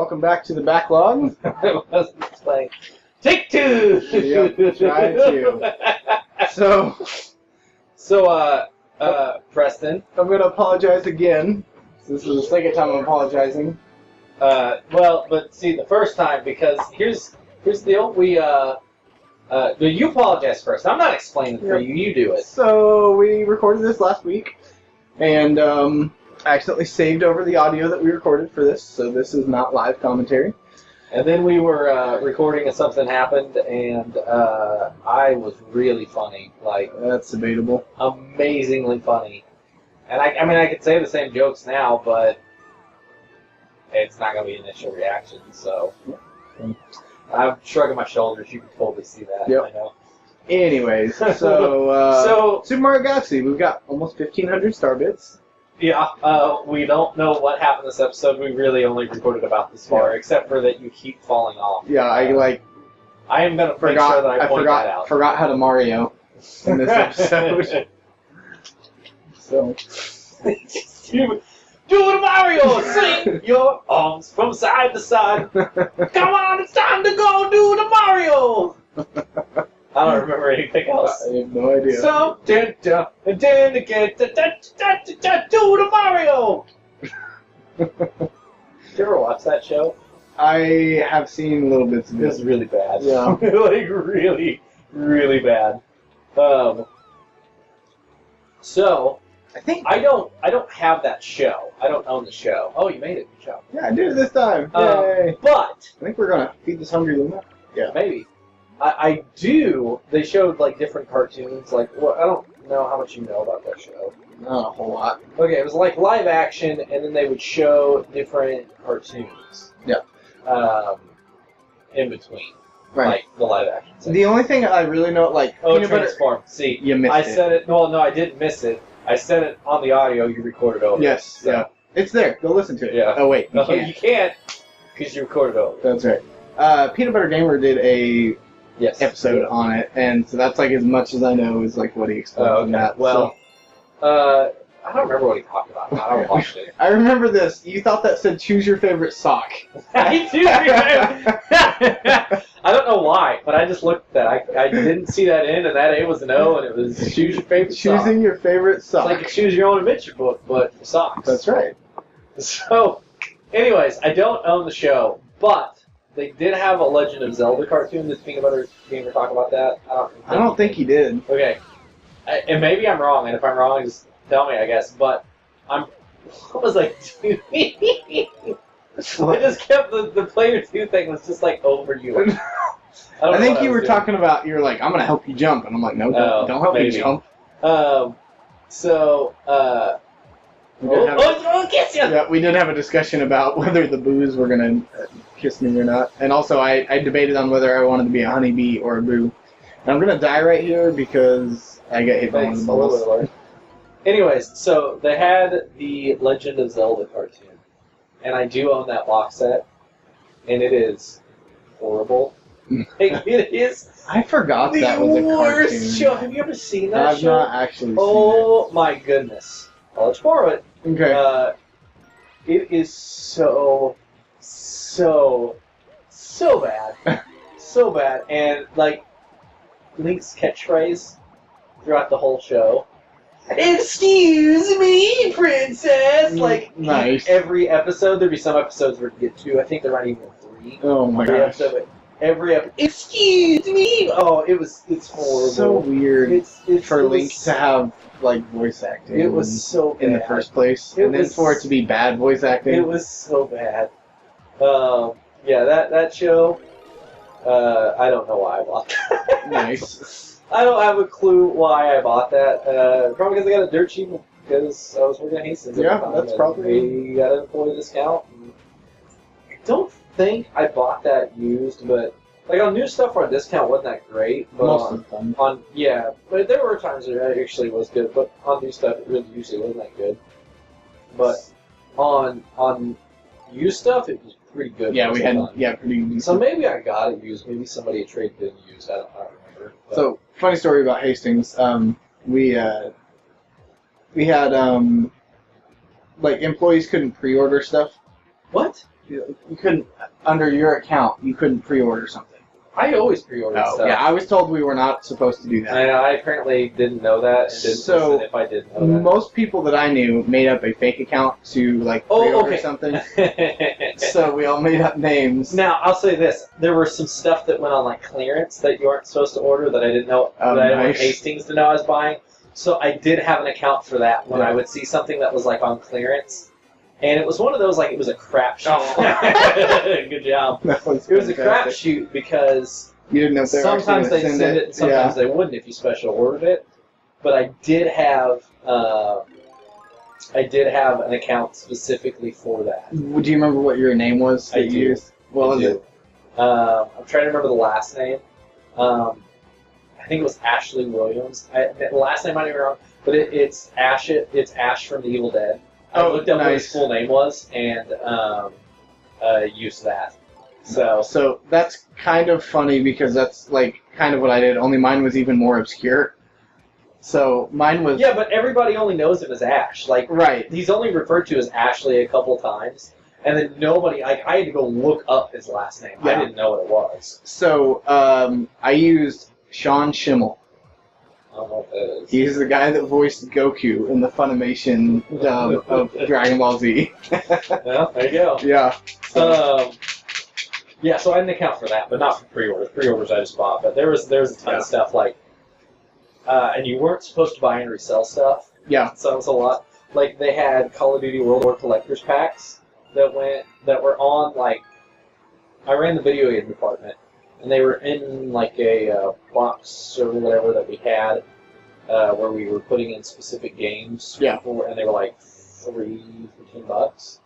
welcome back to the Backlog. I wasn't playing. Take two! Yep, try to. So, Preston. I'm going to apologize again. This is the second time I'm apologizing. Well, but see, the first time, because here's the deal. You apologize first. I'm not explaining for you. You do it. So, we recorded this last week, and I accidentally saved over the audio that we recorded for this, so this is not live commentary. And then we were recording and something happened, and I was really funny. Like, that's debatable. Amazingly funny. And I mean, I could say the same jokes now, but it's not going to be initial reaction, so I'm shrugging my shoulders. You can totally see that. Yep. I know. Anyways, so Super Mario Galaxy, we've got almost 1,500 star bits. Yeah, we don't know what happened this episode. We really only recorded about this far, except for that you keep falling off. Yeah, I am going to make sure that I point that out. Forgot how to Mario in this episode. So, do the Mario! Swing your arms from side to side. Come on, it's time to go do the Mario! I don't remember anything else. I have no idea. So, and then again, do the Mario! Did you ever watch that show? I have seen little bits of It was really bad. Yeah. Like, really, really bad. So, I don't have that show. I don't own the show. Oh, you made it. Good job. Yeah, I did it this time. Yay. But I think we're gonna feed this hungry llama. Yeah. Maybe. I do. They showed like different cartoons. Like, well, I don't know how much you know about that show. Not a whole lot. Okay, it was like live action, and then they would show different cartoons. Yeah. In between. Right. Like the live action. So the only thing I really know, like, Transform. See, you missed I it. said it. Well, no, I didn't miss it. I said it on the audio. You recorded over. Yes. So. Yeah. It's there. Go listen to it. Yeah. Oh wait, you No, can't. you can't, because you recorded over. That's right. Peanut Butter Gamer did a episode on it, and so that's like as much as I know is like what he explained in that. Well, I don't remember what he talked about. I don't watch it. I remember this. You thought that said choose your favorite sock. I do remember. I don't know why, but I just looked at that. I didn't see that in, and that A was an O, and it was choose your favorite sock. Choosing your favorite sock. It's like a choose your own adventure book, but for socks. That's right. So, anyways, I don't own the show, but they did have a Legend of Zelda cartoon. Did Peanut Butter Gamer talk about that? I don't think he did. Okay. And maybe I'm wrong, and if I'm wrong, just tell me, I guess. But what was I doing? I just kept the player 2 thing was just like over you. I think you were talking about, you were like, I'm going to help you jump. And I'm like, no, don't help me jump. We did have a discussion about whether the boos were going to kiss me or not. And also, I debated on whether I wanted to be a honeybee or a boo. And I'm going to die right here because I got hit by one of the bubbles. Anyways, so they had the Legend of Zelda cartoon. And I do own that box set. And it is horrible. Like, it is. I forgot that was a cartoon. Show. Have you ever seen that show? I've not actually seen it. Oh my goodness. I'll let you borrow it. Okay. It is so bad. So bad. And, like, Link's catchphrase throughout the whole show. Excuse me, princess! Like, nice. Every episode, there'd be some episodes where you get 2. I think there might even be 3. Oh my gosh. Every episode, excuse me! Oh, it's horrible. So weird it's for Link to have, like, voice acting. It was so bad. In the first place. And then for it to be bad voice acting. It was so bad. Yeah, that show, I don't know why I bought that. Nice. I don't have a clue why I bought that. Probably because I got a dirt cheap because I was working at Hastings at the time. That's probably... We got an employee discount. I don't think I bought that used, but like on new stuff our discount wasn't that great. But most of the time. But there were times where it actually was good, but on new stuff it really usually wasn't that good. But on used stuff it was pretty good. Yeah, we had pretty good. So maybe I got it used. Maybe somebody traded it used. I don't remember. But. So funny story about Hastings. We had like employees couldn't pre-order stuff. What? you couldn't, under your account, you couldn't pre-order something. I always pre-order stuff. Yeah, I was told we were not supposed to do that. I apparently didn't know that, and didn't listen if I didn't know that. Most people that I knew made up a fake account to pre-order something. So we all made up names. Now I'll say this: there were some stuff that went on clearance that you aren't supposed to order that I didn't know. That I didn't want Hastings to know I was buying. So I did have an account for that when I would see something that was on clearance. And it was one of those, it was a crapshoot. Oh. Good job. It was a crapshoot because you didn't know if they sometimes they'd send it and sometimes they wouldn't if you special ordered it. But I did have an account specifically for that. Do you remember what your name was that you used? What was it? I'm trying to remember the last name. I think it was Ashley Williams. The last name I don't remember, but it's Ash. It's Ash from The Evil Dead. I looked up what his full name was and used that. So that's kind of funny because that's kind of what I did. Only mine was even more obscure. So mine was but everybody only knows him as Ash. Right. He's only referred to as Ashley a couple times, and then nobody. I had to go look up his last name. Yeah. I didn't know what it was. So I used Sean Schimmel. I don't know what that is. He's the guy that voiced Goku in the Funimation dub of Dragon Ball Z. Well, there you go. Yeah. Yeah, so I had an account for that, but not for pre-orders. Pre-orders I just bought, but there was a ton of stuff and you weren't supposed to buy and resell stuff. Yeah. So it was a lot. They had Call of Duty World War collectors packs that were on I ran the video game department. And they were in a box or whatever that we had, where we were putting in specific games. Yeah. And they were $15.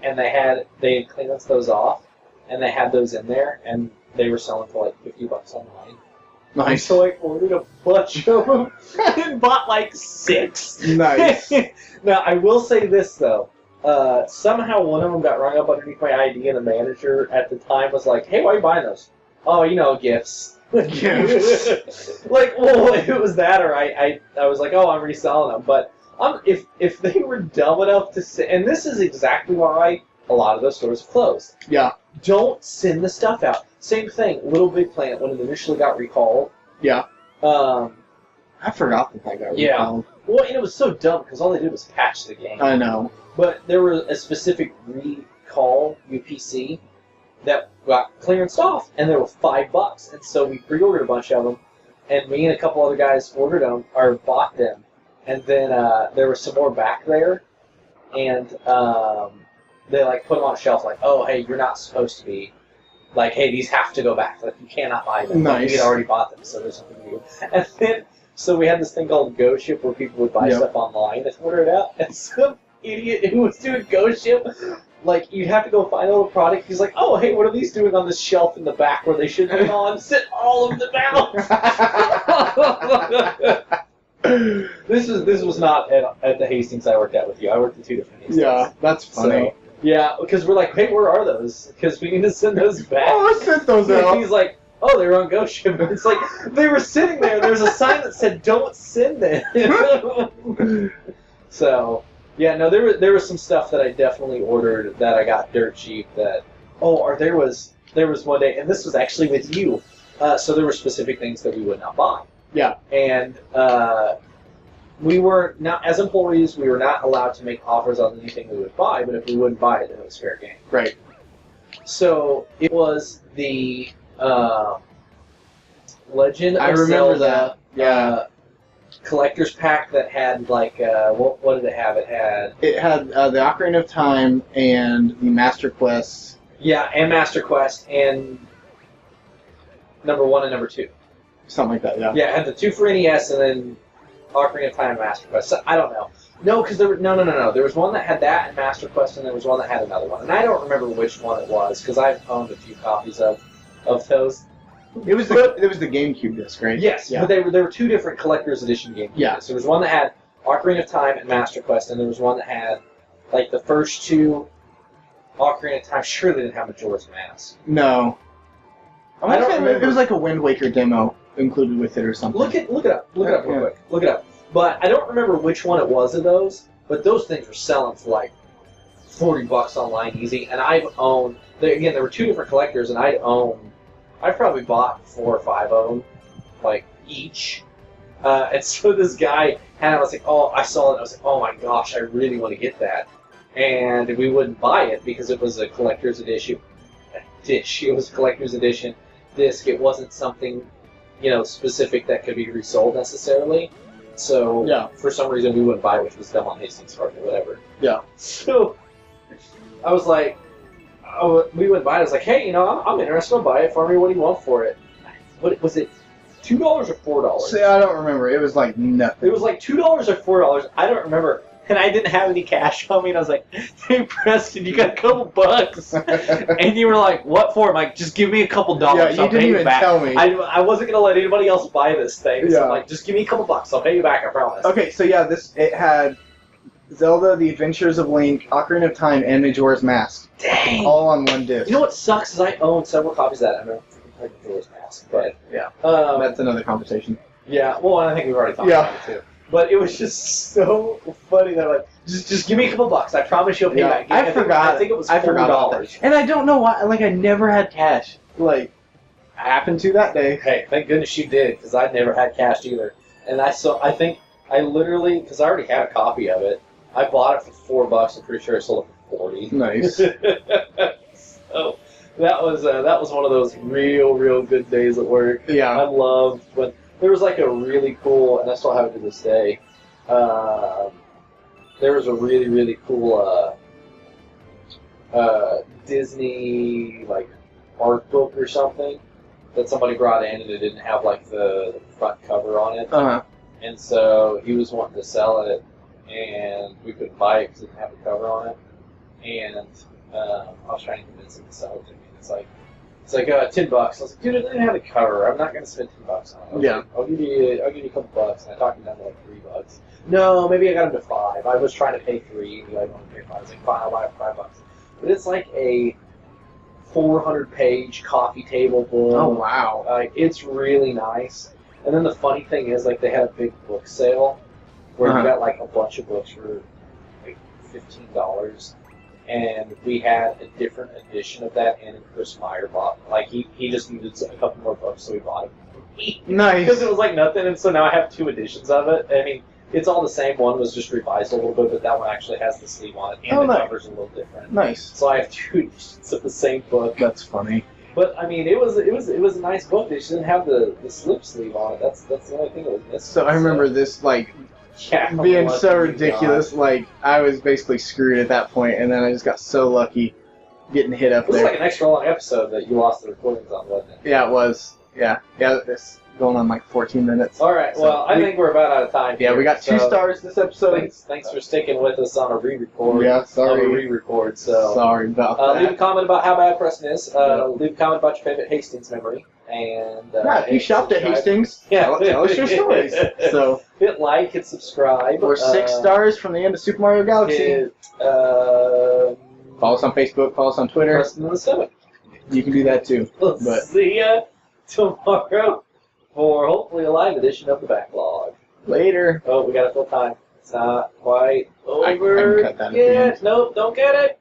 And they had clearance those off, and they had those in there, and they were selling for $50 online. Nice. And so I ordered a bunch of them and bought 6. Nice. Now I will say this though. Somehow one of them got rung up underneath my ID, and the manager at the time was like, "Hey, why are you buying those?" "Oh, gifts." Gifts. If it was that, or I was like, "Oh, I'm reselling them." But if they were dumb enough to say, and this is exactly why a lot of those stores closed. Yeah. Don't send the stuff out. Same thing. Little Big Planet when it initially got recalled. Yeah. I forgot that got recalled. Yeah. Well, and it was so dumb because all they did was patch the game. I know. But there was a specific recall UPC that got clearanced off, and they were $5, and so we pre-ordered a bunch of them, and me and a couple other guys ordered them or bought them, and then there was some more back there, and they put them on a shelf "Oh, hey, you're not supposed to be hey, these have to go back. You cannot buy them." Nice. We had already bought them, so there's something new. And then so we had this thing called Go Ship where people would buy stuff online and order it out, and some idiot who was doing Go Ship, you'd have to go find all the product. He's like, "Oh, hey, what are these doing on this shelf in the back where they should be on? Sit all of them out." This was not at the Hastings I worked at with you. I worked at 2 different Hastings. Yeah, that's funny. So, yeah, because we're like, "Hey, where are those? Because we need to send those back." Oh, I sent those out. He's like, "Oh, they were on Go Ship." It's they were sitting there. There's a sign that said, "Don't send them." So, yeah, no, there was some stuff that I definitely ordered that I got dirt cheap. There was one day, and this was actually with you. So there were specific things that we would not buy. Yeah. And we were not, as employees, we were not allowed to make offers on anything we would buy. But if we wouldn't buy it, then it was fair game. Right. So it was the Legend of I remember Zelda, that. collector's pack that had what did it have? It had the Ocarina of Time and the Master Quest. Yeah, and Master Quest and number 1 and number 2. Something like that. Yeah. Yeah, it had the 2 for NES and then Ocarina of Time and Master Quest. So, I don't know. No, because there were no. There was one that had that and Master Quest, and there was one that had another one, and I don't remember which one it was because I've owned a few copies of those. It was the GameCube disc, right? Yes, yeah. but there were 2 different collector's edition games. Yeah. So there was one that had Ocarina of Time and Master Quest, and there was one that had the first 2 Ocarina of Time. Sure, they didn't have Majora's Mask. No. I don't remember. It was a Wind Waker demo included with it or something. Look it up real quick. Look it up. But I don't remember which one it was of those. But those things were selling for $40 online easy. And I've owned, there were 2 different collectors, and I probably bought 4 or 5 of them, like, each. And so this guy had it, I was like, oh, I saw it, I was like, oh my gosh, I really want to get that. And we wouldn't buy it because it was a collector's edition. It was a collector's edition disc. It wasn't something, specific that could be resold necessarily. So for some reason we wouldn't buy it, which was dumb on Hastings Park or whatever. Yeah. So I was like, we went by. I was like, hey, I'm interested. I'll buy it for me. What do you want for it? What was it? $2 or $4? See, I don't remember. It was like nothing. It was like $2 or $4. I don't remember. And I didn't have any cash on me, and I was like, hey, Preston, you got a couple bucks? And you were like, what for? I'm like, just give me a couple dollars. Yeah, you didn't even tell me. I wasn't going to let anybody else buy this thing. So I'm like, just give me a couple bucks. I'll pay you back, I promise. Okay, so yeah, it had Zelda, The Adventures of Link, Ocarina of Time, and Majora's Mask. Dang! All on one disc. You know what sucks is I own several copies of that. I don't know Majora's Mask, but... Yeah, that's another conversation. Yeah, well, I think we've already talked about it, too. But it was just so funny. They're like, just give me a couple bucks. I promise you'll pay back. I forgot. I think it was I forgot about $4. that. And I don't know why. Like, I never had cash. Like, happened to that day. Hey, thank goodness you did, because I never had cash either. And I think I literally, because I already had a copy of it, I bought it for $4. I'm pretty sure I sold it for $40. Nice. So that was one of those real good days at work. Yeah. I loved when. There was like a really cool, and I still have it to this day. There was a really cool Disney like art book or something that somebody brought in, and it didn't have like the front cover on it. Uh-huh. And so he was wanting to sell it, and we couldn't buy it because it didn't have a cover on it. And I was trying to convince him to sell it to me. It's like $10. I was like, dude, it didn't have a cover. I'm not going to spend $10 on it. Yeah. Like, I'll give you a couple bucks. And I talked him down to like $3. No, maybe I got him to $5. I was trying to pay $3, and he like wanted to pay $5. I was like, fine, I'll buy it for $5. But it's like a 400-page coffee table book. Oh wow. Like, it's really nice. And then the funny thing is, like, they had a big book sale where you got like a bunch of books for like $15. And we had a different edition of that, and Chris Meyer bought. Like, he just needed a couple more books, so he bought it. Nice. Because it was like nothing, and so now I have 2 editions of it. I mean, it's all the same. One was just revised a little bit, but that one actually has the sleeve on it, and the cover's a little different. Nice. So I have 2 editions of the same book. That's funny. But I mean, it was a nice book. They just didn't have the slip sleeve on it. That's the only thing that was missing. So I remember this like. Yeah, being so ridiculous, like I was basically screwed at that point, and then I just got so lucky getting hit up It was there. like an extra long episode that you lost the recordings on, wasn't it? Yeah, it was. Yeah, it's going on like 14 minutes. All right, well, I think we're about out of time. Yeah, here, we got 2 stars this episode. Thanks for sticking with us on a re-record. Yeah, sorry. On a re-record. So sorry about that. leave a comment about how bad Preston is. Leave a comment about your favorite Hastings memory. And if you shopped at Hastings, tell us your stories. So hit like, hit subscribe. We're 6 stars from the end of Super Mario Galaxy. Follow us on Facebook. Follow us on Twitter. Preston in the stomach. You can do that too. We'll see ya tomorrow for hopefully a live edition of the Backlog. Later. Oh, we gotta fill time. It's not quite over I can cut that at the end. yet. Nope, don't get it.